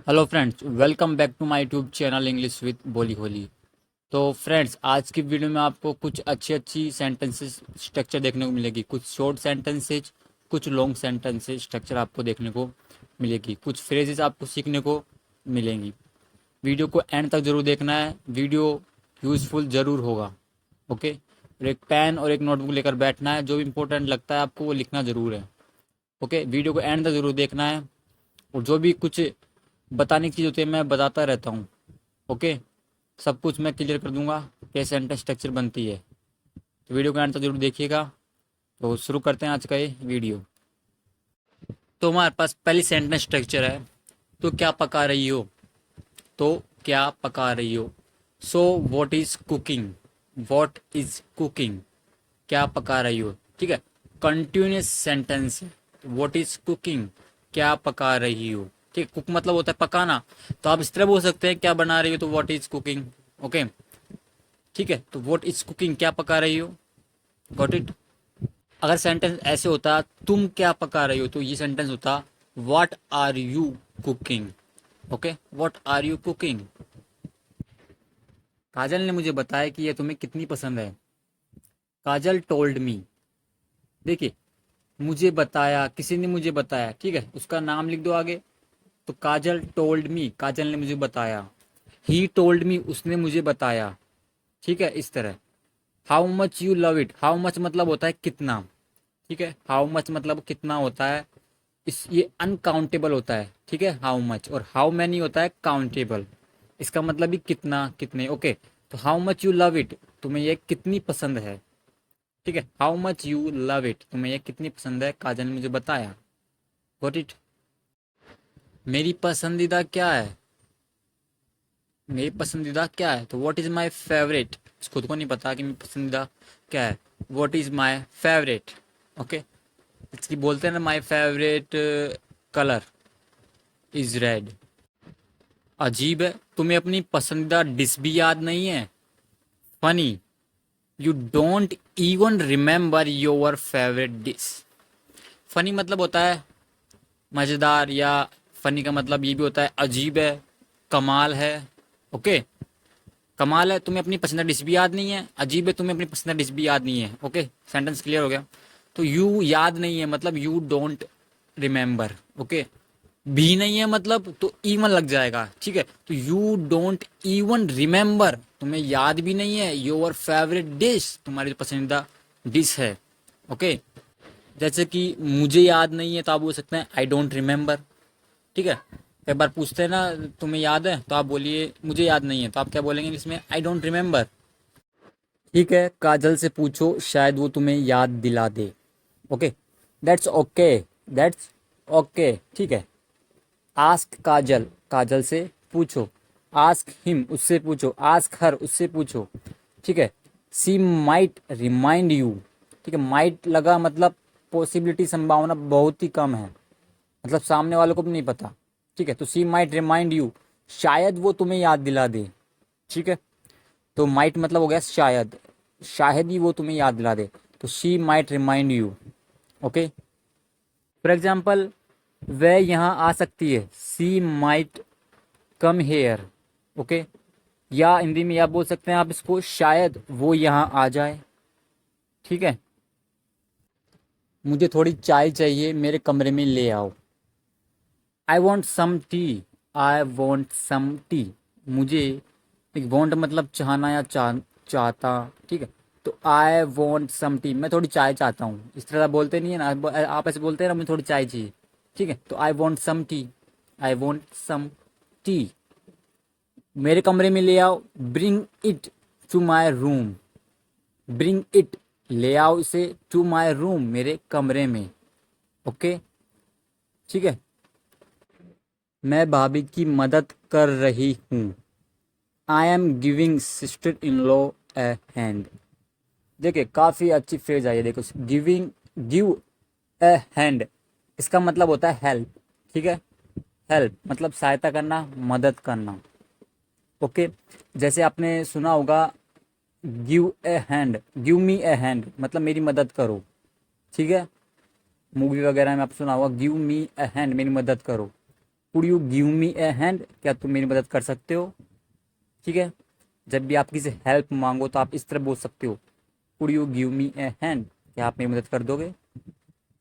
Hello friends, welcome back to my YouTube channel English with बोली होली। तो friends, आज की वीडियो में आपको कुछ अच्छी अच्छी सेंटेंसेस स्ट्रक्चर देखने को मिलेगी। कुछ शॉर्ट सेंटेंसेज, कुछ लॉन्ग सेंटेंसेज स्ट्रक्चर आपको देखने को मिलेगी। कुछ फ्रेजेस आपको सीखने को मिलेंगी। वीडियो को एंड तक जरूर देखना है, वीडियो यूज़फुल ज़रूर होगा। ओके, और एक पेन और एक नोटबुक लेकर बैठना है। जो भी इंपॉर्टेंट लगता है आपको वो लिखना ज़रूर है। ओके, वीडियो को एंड तक जरूर देखना है। और जो भी कुछ बताने की चीज़ होती है मैं बताता रहता हूँ। ओके, सब कुछ मैं क्लियर कर दूंगा कैसे सेंटेंस स्ट्रक्चर बनती है। तो वीडियो को एंड तक जरूर देखिएगा। तो शुरू करते हैं आज का ये वीडियो। तो हमारे पास पहली सेंटेंस स्ट्रक्चर है, तो क्या पका रही हो। तो क्या पका रही हो। So what is cooking. What is cooking, क्या पका रही हो। ठीक है, कंटिन्यूस सेंटेंस है। वॉट इज कुकिंग, क्या पका रही हो। ठीक, कुक मतलब होता है पकाना। तो आप इस तरह बोल सकते हैं क्या बना रही हो, तो व्हाट इज कुकिंग। ओके, ठीक है। तो व्हाट इज कुकिंग, क्या पका रही हो। Got it. अगर सेंटेंस ऐसे होता तुम क्या पका रही हो, तो ये सेंटेंस होता what are you cooking. Okay, what are you cooking. Kajal ने मुझे बताया कि यह तुम्हें कितनी पसंद है। Kajal told me. देखिए, मुझे बताया, किसी ने मुझे बताया। ठीक है, उसका नाम लिख दो आगे। तो काजल टोल्ड मी, काजल ने मुझे बताया। ही टोल्ड मी, उसने मुझे बताया। ठीक है, इस तरह। How much you love it, how much मतलब होता है कितना। ठीक है, हाउ मच मतलब कितना होता है। इस ये अनकाउंटेबल होता है। ठीक है, हाउ मच। और हाउ मैनी होता है काउंटेबल। इसका मतलब भी कितना, कितने। ओके, तो how much you love it, तुम्हें ये कितनी पसंद है। ठीक है, how much you love it, तुम्हें ये कितनी पसंद है, काजल ने मुझे बताया। Got it. मेरी पसंदीदा क्या है। मेरी पसंदीदा क्या है, तो व्हाट इज माई फेवरेट। खुद को नहीं पता कि मेरी पसंदीदा क्या है। What is my favourite. Okay, इसकी बोलते हैं ना, my favourite colour is red. अजीब है, तुम्हें अपनी पसंदीदा डिश भी याद नहीं है। Funny, you don't even remember your favourite dish. Funny मतलब होता है मज़ेदार, या फनी का मतलब ये भी होता है अजीब है, कमाल है। ओके, कमाल है तुम्हें अपनी पसंदीदा डिश भी याद नहीं है, अजीब है तुम्हें अपनी पसंदीदा डिश भी याद नहीं है। ओके, सेंटेंस क्लियर हो गया। तो यू याद नहीं है मतलब यू डोंट रिमेंबर। ओके, भी नहीं है मतलब तो इवन लग जाएगा। ठीक है, तो यू डोंट इवन रिमेंबर, तुम्हें याद भी नहीं है योर फेवरेट डिश, तुम्हारी जो पसंदीदा डिश है। ओके, जैसे कि मुझे याद नहीं है तो आप बोल सकते हैं आई डोंट रिमेंबर। ठीक है, एक बार पूछते हैं ना तुम्हें याद है, तो आप बोलिए मुझे याद नहीं है, तो आप क्या बोलेंगे इसमें, आई डोंट रिमेंबर। ठीक है, काजल से पूछो, शायद वो तुम्हें याद दिला दे। Okay, that's okay, that's okay. ठीक है, आस्क काजल, काजल से पूछो। आस्क हिम, उससे पूछो। आस्क हर, उससे पूछो। ठीक है, सी माइट रिमाइंड यू। ठीक है, माइट लगा मतलब पॉसिबिलिटी, संभावना बहुत ही कम है, मतलब सामने वालों को भी नहीं पता। ठीक है, तो सी माइट रिमाइंड यू, शायद वो तुम्हें याद दिला दे। ठीक है, तो माइट मतलब हो गया शायद, शायद ही वो तुम्हें याद दिला दे, तो she might remind you. Okay, for example, वह यहाँ आ सकती है, सी माइट कम हेयर। ओके, या हिंदी में या बोल सकते हैं आप इसको, शायद वो यहाँ आ जाए। ठीक है, मुझे थोड़ी चाय चाहिए, मेरे कमरे में ले आओ। I want some tea, I want some tea. मुझे, एक वॉन्ट मतलब चाहना या चाहता। ठीक है, तो आई वॉन्ट सम टी, मैं थोड़ी चाय चाहता हूँ। इस तरह बोलते नहीं है ना, आप ऐसे बोलते हैं ना, मुझे थोड़ी चाय चाहिए। ठीक है, तो I want some tea, I want some tea. मेरे कमरे में ले आओ, bring it to my room. Bring it, ले आओ इसे, टू माई रूम, मेरे कमरे में। ओके, ठीक है। मैं भाभी की मदद कर रही हूँ, I am giving sister in law A hand. देखिए, काफ़ी अच्छी फ्रेज आई है। देखो, गिविंग, गिव ए हैंड, इसका मतलब होता है हेल्प। ठीक है, हेल्प मतलब सहायता करना, मदद करना। ओके, जैसे आपने सुना होगा give a hand, give me A hand मतलब मेरी मदद करो। ठीक है, मूवी वगैरह में आप सुना होगा गिव मी ए हैंड, मेरी मदद करो। Could you give me A hand, क्या तुम मेरी मदद कर सकते हो। ठीक है, जब भी आप किसी से हेल्प मांगो तो आप इस तरह बोल सकते हो, could you give me A hand, क्या आप मेरी मदद कर दोगे।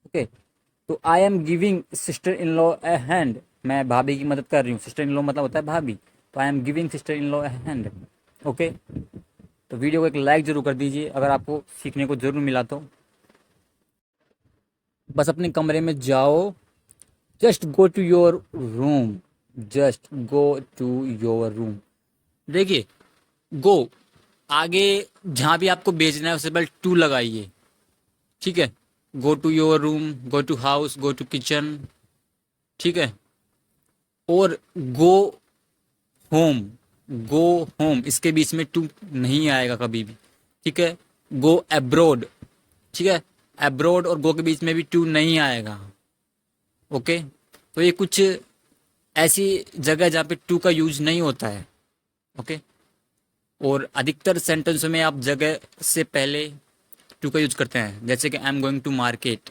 ओके, तो I am giving sister in law A hand, मैं भाभी की मदद कर रही हूँ। सिस्टर इन लॉ मतलब होता है भाभी, तो I am giving sister in law A hand. Okay, तो वीडियो को एक लाइक जरूर कर दीजिए अगर आपको सीखने को जरूर मिला तो। बस अपने कमरे में जाओ, just go to your room, just go to your room. देखिए, गो आगे जहाँ भी आपको भेजना है उससे पहले टू लगाइए। ठीक है, go to your room, go to house, go to kitchen. ठीक है, और गो होम, गो होम इसके बीच में टू नहीं आएगा कभी भी। ठीक है, गो अब्रोड, ठीक है, अब्रोड और गो के बीच में भी टू नहीं आएगा। ओके, तो ये कुछ ऐसी जगह जहाँ पे टू का यूज नहीं होता है। ओके, और अधिकतर सेंटेंसों में आप जगह से पहले टू का यूज करते हैं, जैसे कि I am going to market,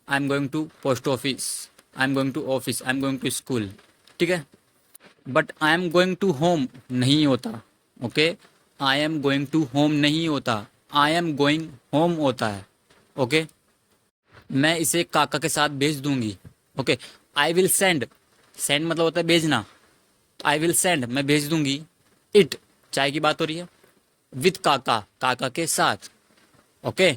I am going to post office, I am going to office, I am going to school. ठीक है, but I am going to home नहीं होता। Okay, I am going to home नहीं होता, आई am going home होता है। Okay, मैं इसे काका के साथ भेज दूंगी। Okay, I will send, send मतलब होता है भेजना, आई विल सेंड मैं भेज दूंगी। इट, चाय की बात हो रही है, विथ काका, काका के साथ। ओके,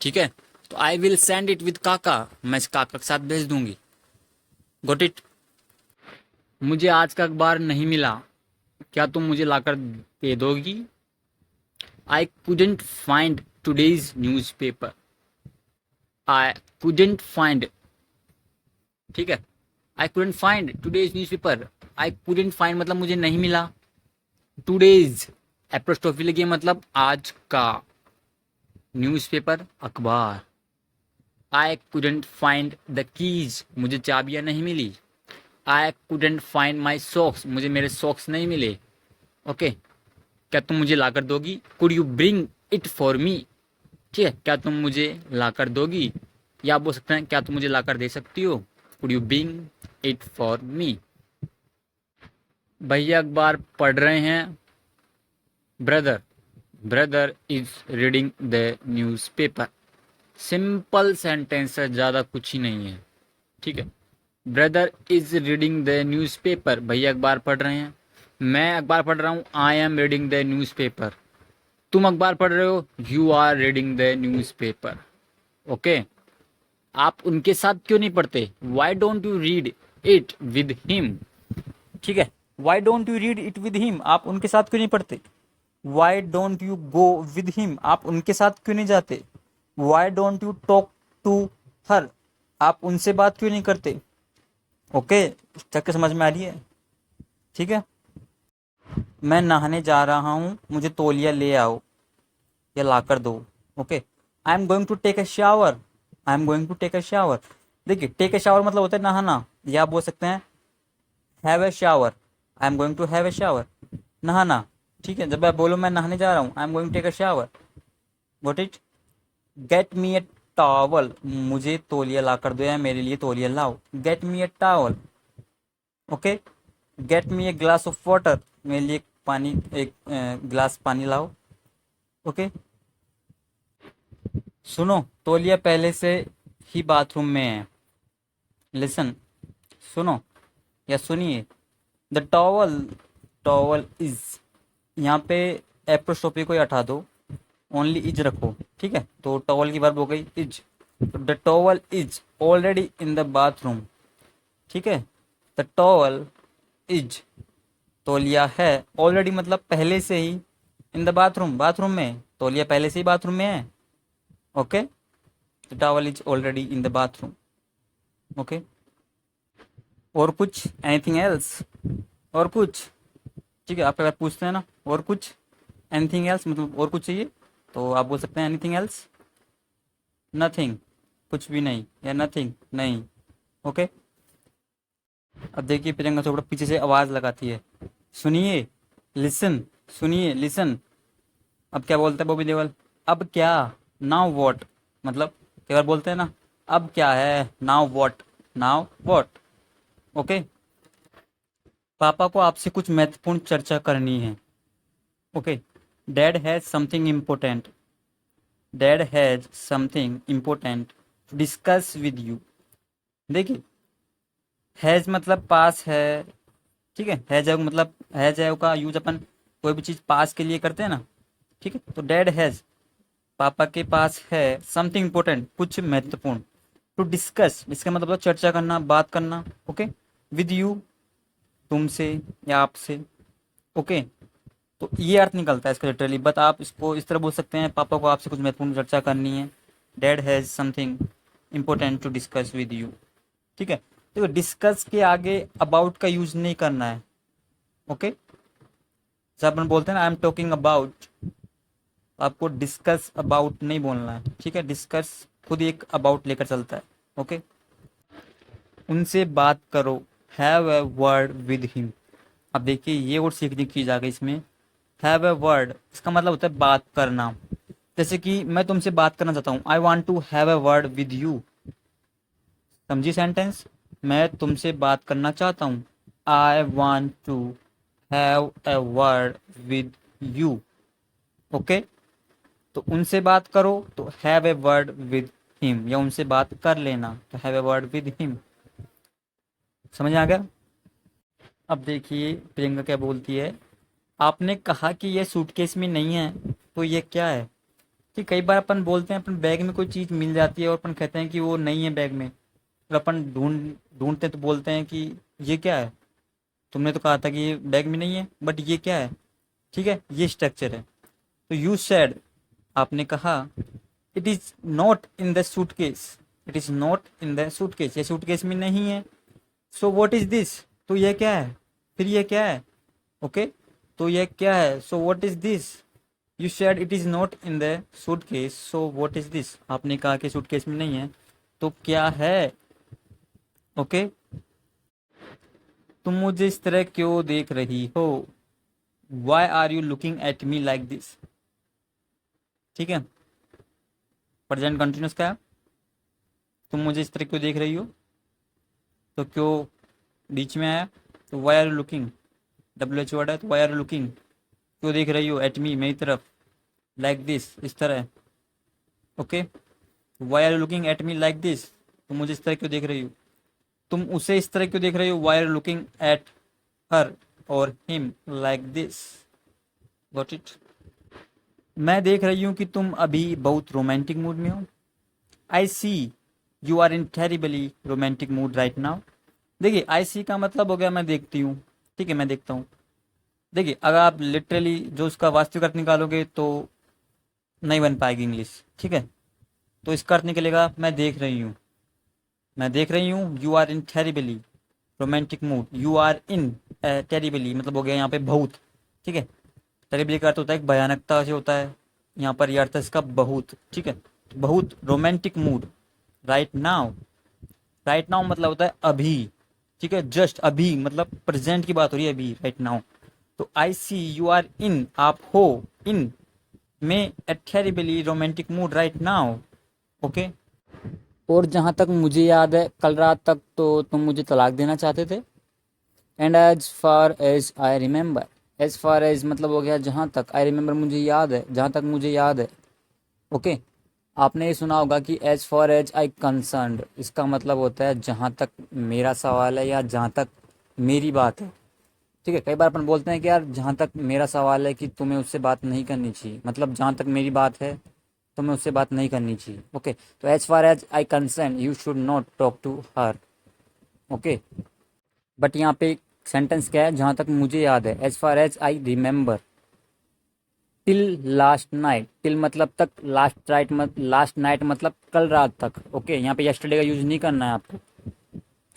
ठीक है, तो I will send it with काका, मैं इस काका के साथ भेज दूंगी। Got it. मुझे आज का अखबार नहीं मिला, क्या तुम मुझे लाकर दे दोगी। आई couldn't find today's news paper, आई कुडेंट फाइंड, ठीक है, आई couldn't find today's news paper, आई कुडेंट फाइंड मतलब मुझे नहीं मिला, टुडेज एप्रोस्टॉफी लगी मतलब आज का, न्यूज़पेपर अखबार। I couldn't find the keys, मुझे चाबियां नहीं मिली। I couldn't find my socks, मुझे मेरे सॉक्स नहीं मिले। ओके, क्या तुम मुझे लाकर दोगी। Could you bring it for me, ठीक है, क्या तुम मुझे लाकर दोगी, या आप बोल सकते हैं क्या तुम मुझे लाकर दे सकती हो। Could you bring it for me. भैया अखबार पढ़ रहे हैं, brother, brother is reading the news paper. Simple sentence है, ज़्यादा कुछ ही नहीं है। ठीक है, brother is reading the news paper, भैया अखबार पढ़ रहे हैं। मैं अखबार पढ़ रहा हूँ, I am reading the newspaper. तुम अखबार पढ़ रहे हो, you are reading the newspaper. Okay, आप उनके साथ क्यों नहीं पढ़ते, why don't you read it with him. ठीक है, why don't you read it with him, आप उनके साथ क्यों नहीं पढ़ते। Why don't you go with him, आप उनके साथ क्यों नहीं जाते। Why don't you talk to her, आप उनसे बात क्यों नहीं करते। ओके, तक समझ में आ रही है। ठीक है, मैं नहाने जा रहा हूँ, मुझे तौलिया ले आओ या ला कर दो। Okay, I am going to take a shower, I am going to take a shower. देखिए, टेक अ शावर मतलब होता है नहाना, या आप बोल सकते हैं have a shower, I am going to have a shower, नहाना। ठीक है, जब आप बोलो मैं नहाने जा रहा हूँ, I am going to take a shower. Got it. Get me a towel, मुझे तौलिया ला कर दो या मेरे लिए तौलिया लाओ। Gate me a towel. Okay, gate me a glass of water, मेरे लिए पानी, एक गिलास पानी लाओ। ओके, सुनो, तौलिया पहले से ही बाथरूम में है। लिसन, सुनो या सुनिए। द टॉवल, टॉवल इज, यहाँ पे एप्रोस्ट्रोफी को ही हटा दो, ओनली इज रखो। ठीक है, तो टॉवल की वर्ब हो गई is. The towel is already in the bathroom. ठीक है, द टॉवल इज, तौलिया है, ऑलरेडी मतलब पहले से ही, इन द बाथरूम, बाथरूम में, तौलिया पहले से ही बाथरूम में है। Okay, the towel is already in the bathroom. Okay, और कुछ, एनीथिंग एल्स, और कुछ। ठीक है, आप अगर पूछते हैं ना और कुछ, एनीथिंग एल्स मतलब और कुछ चाहिए, तो आप बोल सकते हैं एनीथिंग एल्स, नथिंग, कुछ भी नहीं, या नथिंग नहीं। ओके, अब देखिए प्रियंका चोपड़ा पीछे से आवाज लगाती है, सुनिए, लिसन, सुनिए, लिसन। अब क्या बोलता है बॉबी देओल, अब क्या, नाउ व्हाट, मतलब कई बार बोलते हैं ना अब क्या है, now what, now what. Okay, पापा को आपसे कुछ महत्वपूर्ण चर्चा करनी है। Okay, dad has something important, dad has something important to discuss with you. देखिए, हैज मतलब पास है, ठीक है। हैज मतलब हैज है का यूज अपन कोई भी चीज पास के लिए करते हैं ना, ठीक है। तो डैड हैज, पापा के पास है समथिंग इम्पोर्टेंट, कुछ महत्वपूर्ण, टू डिस्कस, इसका मतलब चर्चा करना, बात करना, ओके, विद यू, तुमसे या आपसे, ओके। तो ये अर्थ निकलता है इसका लिटरली, बट आप इसको इस तरह बोल सकते हैं, पापा को आपसे कुछ महत्वपूर्ण चर्चा करनी है, dad has something important to discuss with you, ठीक है। देखो, डिस्कस के आगे अबाउट का यूज नहीं करना है, ओके। जब अपन बोलते हैं ना आई एम टॉकिंग अबाउट, आपको डिस्कस अबाउट नहीं बोलना है, ठीक है। डिस्कस खुद एक अबाउट लेकर चलता है, ओके। उनसे बात करो, have a word with him. अब देखिए, ये वर्ड सीखने की चीज आ गई इसमें। हैव अ वर्ड, इसका मतलब होता है बात करना। जैसे कि मैं तुमसे बात करना चाहता हूँ, I want to have a word with you. समझी सेंटेंस, मैं तुमसे बात करना चाहता हूँ, I want to have a word with you, okay. तो उनसे बात करो तो have a word with him, या उनसे बात कर लेना तो have a word with him. समझ में आ गया। अब देखिए प्रियंका क्या बोलती है, आपने कहा कि ये सूटकेस में नहीं है, तो ये क्या है। कि कई बार अपन बोलते हैं अपन बैग में कोई चीज मिल जाती है और अपन कहते हैं कि वो नहीं है बैग में, और अपन ढूंढते हैं तो बोलते हैं कि ये क्या है, तुमने तो कहा था कि ये बैग में नहीं है, बट ये क्या है, ठीक है। ये स्ट्रक्चर है। तो यू सेड, आपने कहा, it is not in the suitcase, it is not in the suitcase, ये सूटकेस में नहीं है। सो व्हाट इज दिस, तो ये क्या है, फिर ये क्या है, ओके। तो ये क्या है, so what is this. You said it is not in the suitcase, so what is this, आपने कहा कि सूटकेस में नहीं है, तो क्या है, ओके। तुम मुझे इस तरह क्यों देख रही हो, why are you looking at me like this, ठीक है। प्रेजेंट कंटिन्यूस का है, तुम मुझे इस तरह क्यों देख रही हो, तो क्यों बीच में आया, तो why are you looking, W H word है, तो वाई आर यू लुकिंग, क्यों देख रही हो, एट मी, मेरी तरफ, लाइक दिस, इस तरह, okay. Why are you looking at me like this, तुम मुझे इस तरह क्यों देख रही हो, तुम उसे इस तरह क्यों देख रही हो, why are you looking at her और him like this, got it. मैं देख रही हूँ कि तुम अभी बहुत रोमांटिक मूड में हो, I see you are in terribly romantic mood right now. देखिए, आई सी का मतलब हो गया मैं देखती हूँ, ठीक है, मैं देखता हूँ। देखिए, अगर आप लिटरली जो उसका वास्तविक अर्थ निकालोगे तो नहीं बन पाएगी इंग्लिश, ठीक है। तो इसका अर्थ निकलेगा मैं देख रही हूँ, मैं देख रही हूँ, you are in terribly romantic mood, you are in terribly मतलब हो गया यहाँ पे बहुत, ठीक है। टेरिबली का अर्थ होता है भयानकता से होता है, यहाँ पर यह अर्थ है इसका बहुत, ठीक है। बहुत romantic mood right now, right now मतलब होता है अभी, ठीक है। जस्ट अभी मतलब प्रेजेंट की बात हो रही है, अभी, राइट नाउ। तो आई सी यू आर इन, आप हो इन में a terribly romantic mood right now, okay. और जहाँ तक मुझे याद है, कल रात तक तो तुम मुझे तलाक देना चाहते थे। And as far as I remember, as far as मतलब हो गया जहाँ तक, आई रिमेंबर मुझे याद है, जहाँ तक मुझे याद है, ओके। आपने ये सुना होगा कि as far as I concerned, इसका मतलब होता है जहाँ तक मेरा सवाल है या जहाँ तक मेरी बात है, ठीक है। कई बार अपन बोलते हैं कि यार जहाँ तक मेरा सवाल है कि तुम्हें उससे बात नहीं करनी चाहिए, मतलब जहाँ तक मेरी बात है तुम्हें उससे बात नहीं करनी चाहिए, ओके। तो as far as I concern you should not talk to her, okay. But यहाँ पे सेंटेंस क्या है, जहाँ तक मुझे याद है, as far as I remember, till last night, till मतलब तक, लास्ट नाइट मतलब कल रात तक, ओके। यहाँ पे यस्टरडे का यूज नहीं करना है आपको,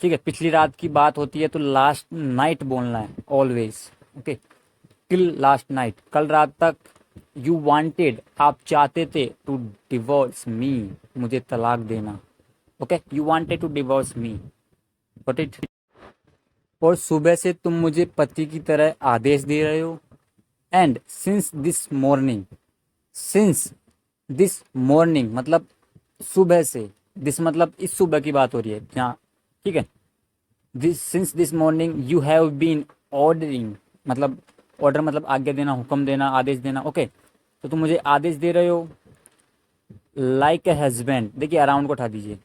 ठीक है। पिछली रात की बात होती है तो लास्ट नाइट बोलना है always, okay. Till last night, कल रात तक। यू वांटेड, आप चाहते थे, टू डिवोर्स मी, मुझे तलाक देना, okay. You wanted to divorce me, got it. और सुबह से तुम मुझे पति की तरह आदेश दे रहे हो, and since this morning, since this morning मतलब सुबह से, दिस मतलब इस सुबह की बात हो रही है यहाँ, ठीक है। This since this morning you have been ordering मतलब ऑर्डर मतलब आज्ञा देना, हुक्म देना, आदेश देना। ओके, तो तुम मुझे आदेश दे रहे हो लाइक ए हस्बैंड। देखिए अराउंड को उठा दीजिए,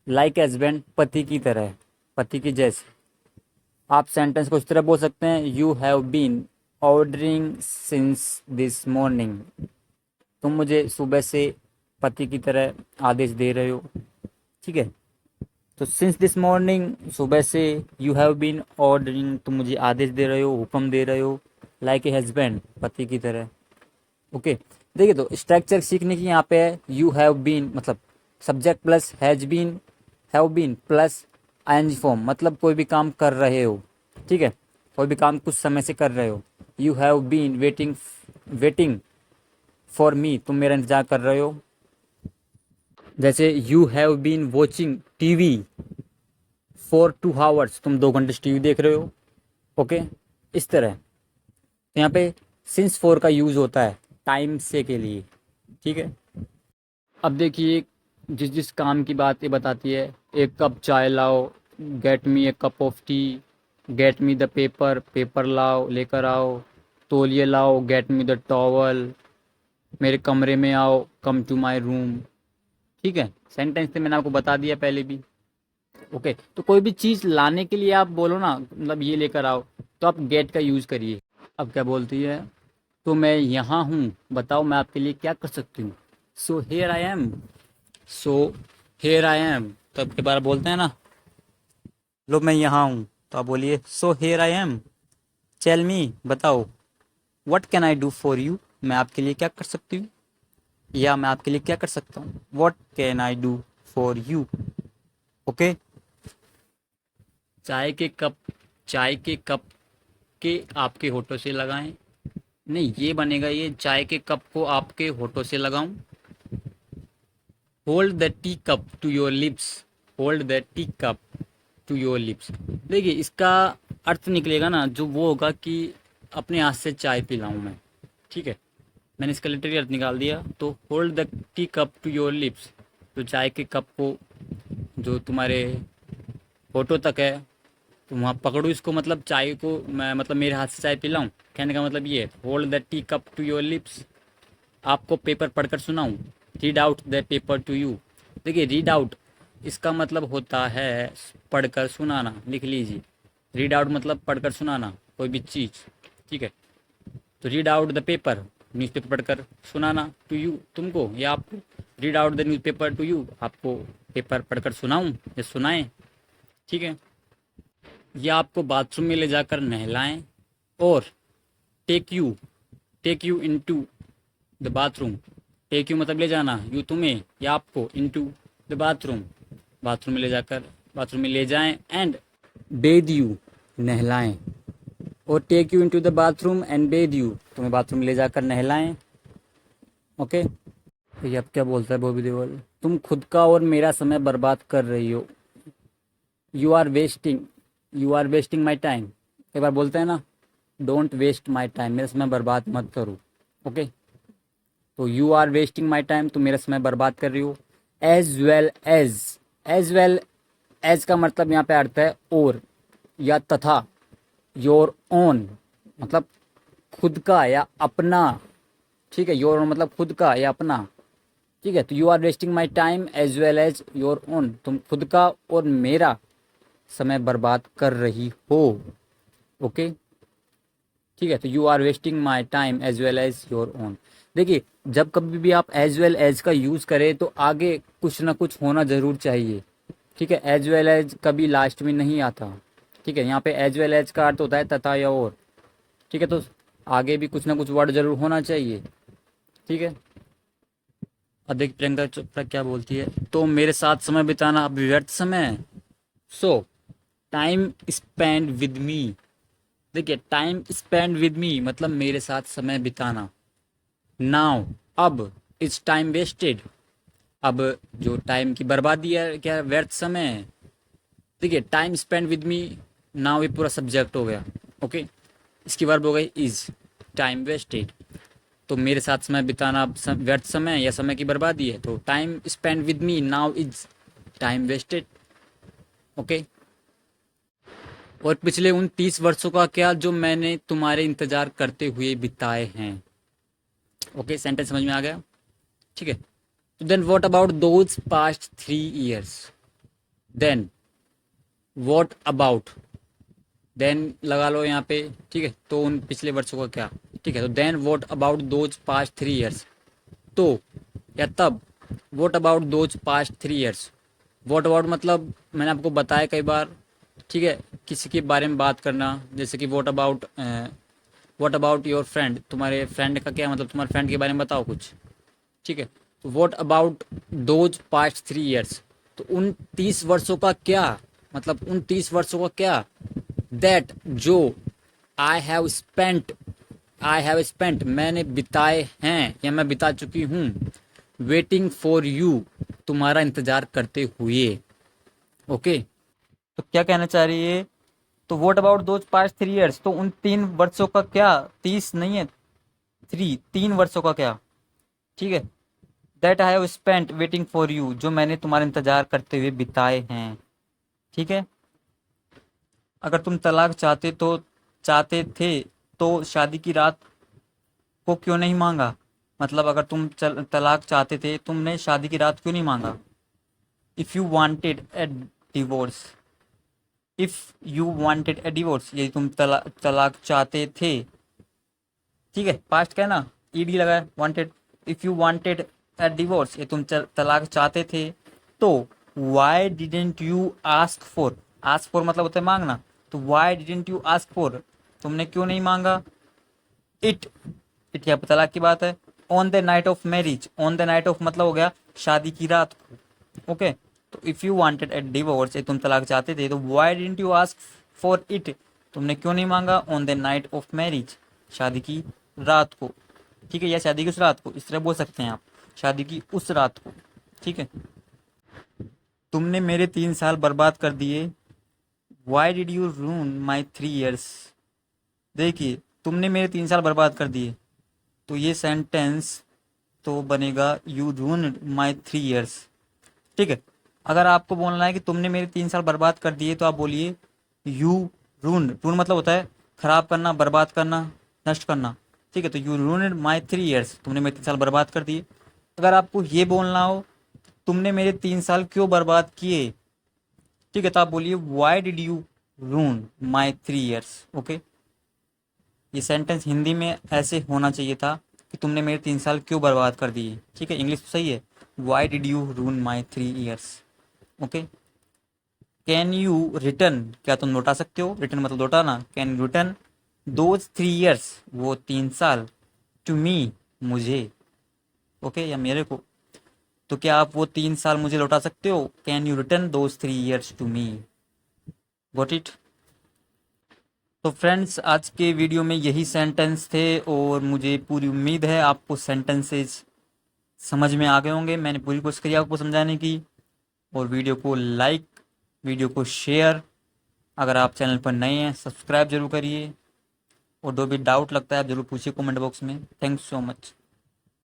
लाइक ए हस्बैंड पति की तरह, पति की जैसे। आप सेंटेंस को इस तरह बोल सकते हैं, you have been ordering since this morning. तुम मुझे सुबह से पति की तरह आदेश दे रहे हो। ठीक है, तो सिंस दिस मॉर्निंग सुबह से, यू हैव बीन ऑर्डरिंग तुम मुझे आदेश दे रहे हो, हुक्म दे रहे हो, लाइक ए हस्बैंड पति की तरह। ओके, देखिए तो स्ट्रक्चर सीखने की यहाँ पे है, यू हैव बीन मतलब subject plus have been plus ING form, मतलब कोई भी काम कर रहे हो। ठीक है, कोई भी काम कुछ समय से कर रहे हो। You have been waiting for me, तुम मेरा इंतजार कर रहे हो। जैसे you have been watching TV for 2 hours, तुम 2 घंटे से टीवी देख रहे हो। ओके, इस तरह। तो यहाँ पे सिंस फॉर का यूज होता है टाइम से के लिए। ठीक है, अब देखिए जिस जिस काम की बात ये बताती है, एक कप चाय लाओ, gate me A cup of T, get me the paper, paper लाओ लेकर आओ, तौलिए लाओ, गेट मी द टॉवल, मेरे कमरे में आओ, कम टू माई रूम। ठीक है, सेंटेंस तो मैंने आपको बता दिया पहले भी। ओके, तो कोई भी चीज़ लाने के लिए आप बोलो ना, मतलब ये लेकर आओ, तो आप गेट का यूज़ करिए। अब क्या बोलती है, तो मैं यहाँ हूँ, बताओ मैं आपके लिए क्या कर सकती हूँ। सो here I M, so here I M. तो अब के बार बोलते हैं ना, लो मैं यहाँ हूँ, तो आप बोलिए so here I am, tell me बताओ, what can I do for you, मैं आपके लिए क्या कर सकती हूँ, या मैं आपके लिए क्या कर सकता हूँ, what can I do for you. Okay, चाय के कप, चाय के कप के आपके होठों से लगाएं। नहीं, ये बनेगा, ये चाय के कप को आपके होठों से लगाऊं। Hold the tea cup to your lips, hold the tea cup to your lips. देखिए इसका अर्थ निकलेगा ना, जो वो होगा कि अपने हाथ से चाय पिलाऊं मैं। ठीक है, मैंने इसका लिटरली अर्थ निकाल दिया। तो hold the tea cup to your lips, तो चाय के कप को जो तुम्हारे होठों तक है, तो वहाँ पकड़ो इसको, मतलब चाय को मैं मतलब मेरे हाथ से चाय पिलाऊं, कहने का मतलब ये है। Hold the tea cup to your lips, आपको पेपर पढ़कर सुनाऊं, read out the paper to you. देखिए रीड आउट इसका मतलब होता है पढ़कर सुनाना, लिख लीजिए। रीड आउट मतलब पढ़कर सुनाना कोई भी चीज़। ठीक है, तो read out the paper, newspaper पढ़कर सुनाना, टू यू तुमको या आपको। Read out the newspaper to you, आपको पेपर पढ़कर सुनाऊं या सुनाएं। ठीक है, या आपको बाथरूम में ले जाकर नहलाएं। और take you into the bathroom, take you मतलब ले जाना, यू तुम्हें या आपको, इनटू द बाथरूम बाथरूम में ले जाकर, बाथरूम में ले जाएं। एंड बेद यू नहलाएं, और take you into the bathroom and bathe you, तुम्हें बाथरूम में ले जाकर नहलाएं। ओके, तो ये अब क्या बोलता है बॉबी देओल, तुम खुद का और मेरा समय बर्बाद कर रही हो। You are wasting, you are wasting my time. एक बार बोलते हैं ना, डोंट वेस्ट माई टाइम, मेरा समय बर्बाद मत करो। ओके, तो you are wasting my time, तुम मेरा समय बर्बाद कर रही हो। एज वेल एज का मतलब यहाँ पे अर्थ है और या तथा। योर ओन मतलब खुद का या अपना। ठीक है, योर ओन मतलब खुद का या अपना। ठीक है, तो you are wasting my time as well as your own, तुम खुद का और मेरा समय बर्बाद कर रही हो। ओके, ठीक है, तो you are wasting my time as well as your own. देखिए जब कभी भी आप एज वेल एज का यूज़ करें तो आगे कुछ ना कुछ होना ज़रूर चाहिए। ठीक है, एज वेल एज कभी लास्ट में नहीं आता। ठीक है, यहाँ पे एज वेल एज का अर्थ होता है तथा या और। ठीक है, तो आगे भी कुछ ना कुछ वर्ड जरूर होना चाहिए। ठीक है, अब देख प्रियंका चोपड़ा क्या बोलती है, तो मेरे साथ समय बिताना अब व्यर्थ समय है। सो टाइम स्पेंड विद मी। देखिए टाइम स्पेंड विद मी मतलब मेरे साथ समय बिताना। नाउ अब, इट्स टाइम वेस्टेड, अब जो टाइम की बर्बादी है, क्या व्यर्थ समय है। देखिए time spend with me, now ये पूरा सब्जेक्ट हो गया। ओके, इसकी वर्ब हो गई इज, टाइम वेस्टेड। तो मेरे साथ समय बिताना अब व्यर्थ समय या समय की बर्बादी है, तो time spend with me now is time wasted. Okay, और पिछले उन 30 वर्षों का क्या जो मैंने तुम्हारे इंतजार करते हुए बिताए हैं। ओके, सेंटेंस समझ में आ गया? ठीक है। तो then what about those past 3 years. Then what about, then लगा लो यहाँ पे। ठीक है, तो उन पिछले वर्षों का क्या। ठीक है, तो then what about those past 3 years, तो या तब। What about those past 3 years, what about मतलब मैंने आपको बताया कई बार। ठीक है, किसी के बारे में बात करना, जैसे कि व्हाट अबाउट योर फ्रेंड, तुम्हारे फ्रेंड का क्या मतलब, तुम्हारे फ्रेंड के बारे में बताओ कुछ। ठीक है, तो what about those past 3 years, तो उन 30 वर्षों का क्या, मतलब उन 30 वर्षों का क्या। दैट जो, आई हैव स्पेंट मैंने बिताए हैं या मैं बिता चुकी हूँ। वेटिंग फॉर यू, तुम्हारा इंतजार करते हुए। ओके, तो क्या कहना चाह रही है। तो what about those past 3 years, तो उन 3 वर्षों का क्या। 30 नहीं है, 3 वर्षों का क्या। ठीक है, that I have spent waiting for you, जो मैंने तुम्हारा इंतजार करते हुए बिताए हैं। ठीक है, अगर तुम तलाक चाहते थे तो शादी की रात को क्यों नहीं मांगा। मतलब अगर तुम तलाक चाहते थे, तुमने शादी की रात क्यों नहीं मांगा। If you wanted A divorce, if you wanted A divorce, यदि तुम तलाक चाहते थे। ठीक है, पास्ट का है ना, ईडी लगा है, wanted. If you wanted A divorce, ये तुम तलाक चाहते थे, तो why didn't you ask for, ask for मतलब होता है मांगना, तो why didn't you ask for, तुमने क्यों नहीं मांगा। इट इट क्या तलाक की बात है। On the night of marriage, on the night of मतलब हो गया शादी की रात को। ओके, तो if you wanted A divorce, तुम तलाक चाहते थे, तो why didn't you ask for it, तुमने क्यों नहीं मांगा on the night of marriage, शादी की रात को। ठीक है, या शादी की उस रात को, इस तरह बोल सकते हैं आप, शादी की उस रात को। ठीक है, तुमने मेरे 3 साल बर्बाद कर दिए। Why did you ruin my 3 years, देखिए तुमने मेरे 3 साल बर्बाद कर दिए, तो ये सेंटेंस तो बनेगा यू रून्ड माई 3 इयर्स। ठीक है, अगर आपको बोलना है कि तुमने मेरे 3 साल बर्बाद कर दिए, तो आप बोलिए यू रून मतलब होता है खराब करना, बर्बाद करना, नष्ट करना। ठीक है, तो यू रून्ड माई 3 इयर्स, तुमने मेरे 3 साल बर्बाद कर दिए। अगर आपको ये बोलना हो तुमने मेरे 3 साल क्यों बर्बाद किए, ठीक है, तो आप बोलिए why did you ruin my 3 years. Okay, ये सेंटेंस हिंदी में ऐसे होना चाहिए था कि तुमने मेरे 3 साल क्यों बर्बाद कर दिए। ठीक है, इंग्लिश तो सही है, why did you ruin my 3 years. Okay, can you return, क्या तुम लौटा सकते हो, रिटर्न मतलब लौटाना, कैन रिटर्न दोज 3 इयर्स, वो 3 साल, टू मी, मुझे। ओके, या मेरे को, तो क्या आप वो 3 साल मुझे लौटा सकते हो, can you return those 3 years to me. Got it. तो फ्रेंड्स, आज के वीडियो में यही सेंटेंस थे, और मुझे पूरी उम्मीद है आपको सेंटेंसेस समझ में आ गए होंगे। मैंने पूरी कोशिश करी आपको समझाने की। और वीडियो को लाइक, वीडियो को शेयर, अगर आप चैनल पर नए हैं सब्सक्राइब जरूर करिए। और जो भी डाउट लगता है आप जरूर पूछिए कमेंट बॉक्स में। Thanks so much.